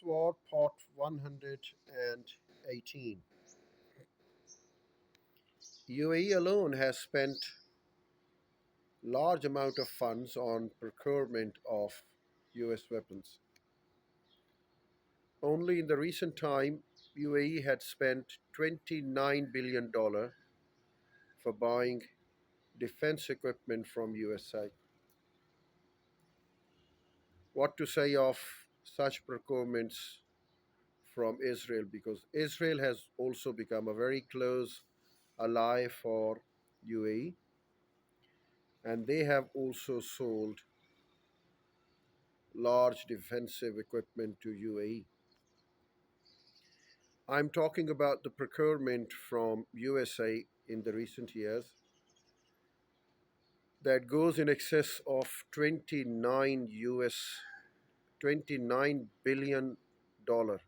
War, Part 118. UAE alone has spent large amount of funds on procurement of US weapons. Only in the recent time, UAE had spent $29 billion for buying defense equipment from USA. What to say of such procurements from Israel, because Israel has also become a very close ally for UAE, and they have also sold large defensive equipment to UAE. I'm talking about the procurement from USA in the recent years that goes in excess of 29 billion dollar,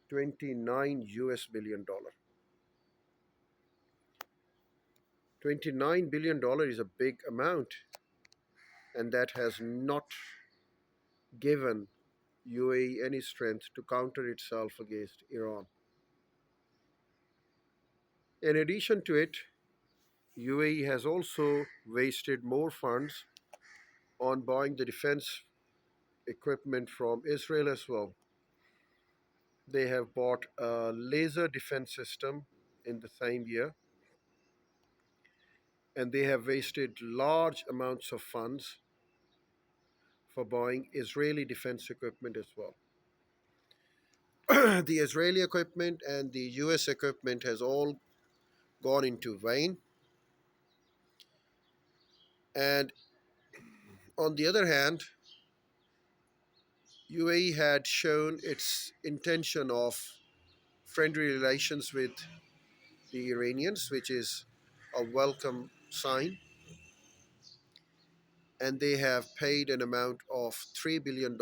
29 US billion dollar. $29 billion is a big amount, and that has not given UAE any strength to counter itself against Iran. In addition to it, UAE has also wasted more funds on buying the defense equipment from Israel as well. They have bought a laser defense system in the same year, and they have wasted large amounts of funds for buying Israeli defense equipment as well. The Israeli equipment and the US equipment has all gone into vain. And on the other hand, UAE had shown its intention of friendly relations with the Iranians, which is a welcome sign. And they have paid an amount of $3 billion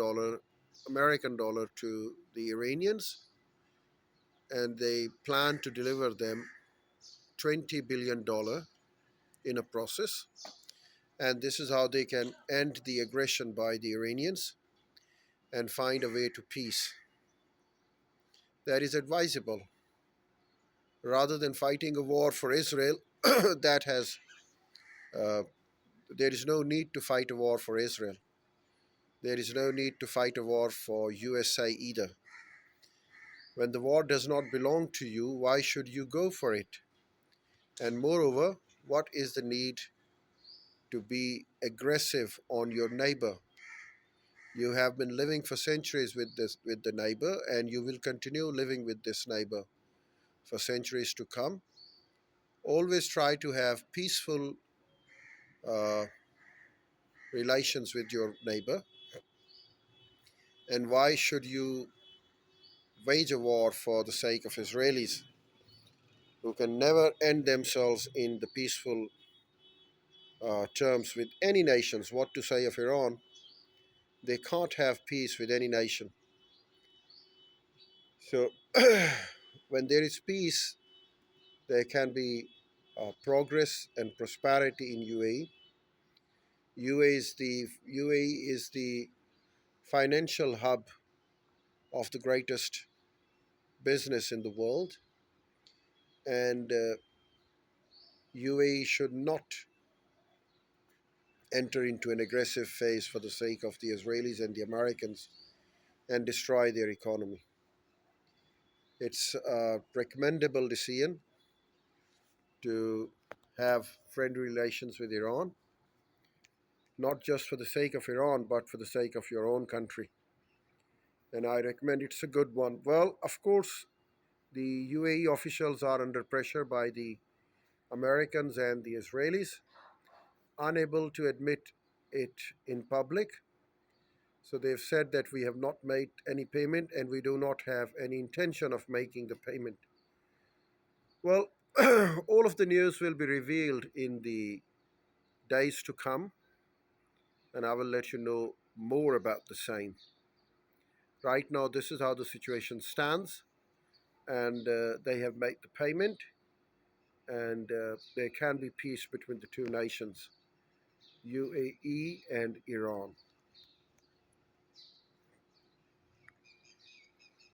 American dollar to the Iranians, and they plan to deliver them $20 billion in a process. And this is how they can end the aggression by the Iranians and find a way to peace. That is advisable. Rather than fighting a war for Israel, that has uh, there is no need to fight a war for Israel. There is no need to fight a war for USA either. When the war does not belong to you, why should you go for it? And moreover, what is the need to be aggressive on your neighbor? You have been living for centuries with the neighbor, and you will continue living with this neighbor for centuries to come. Always try to have peaceful uh, relations with your neighbor. And why should you wage a war for the sake of Israelis who can never end themselves in the peaceful terms with any nations? What to say of Iran? They can't have peace with any nation. So, when there is peace, there can be progress and prosperity in UAE. UAE is the financial hub of the greatest business in the world, and UAE should not enter into an aggressive phase for the sake of the Israelis and the Americans and destroy their economy. It's a recommendable decision to have friendly relations with Iran, not just for the sake of Iran, but for the sake of your own country. And I recommend it's a good one. Well, of course, the UAE officials are under pressure by the Americans and the Israelis, unable to admit it in public. So they've said that we have not made any payment and we do not have any intention of making the payment. Well, all of the news will be revealed in the days to come, and I will let you know more about the same. Right now, this is how the situation stands, and they have made the payment, and there can be peace between the two nations, UAE and Iran.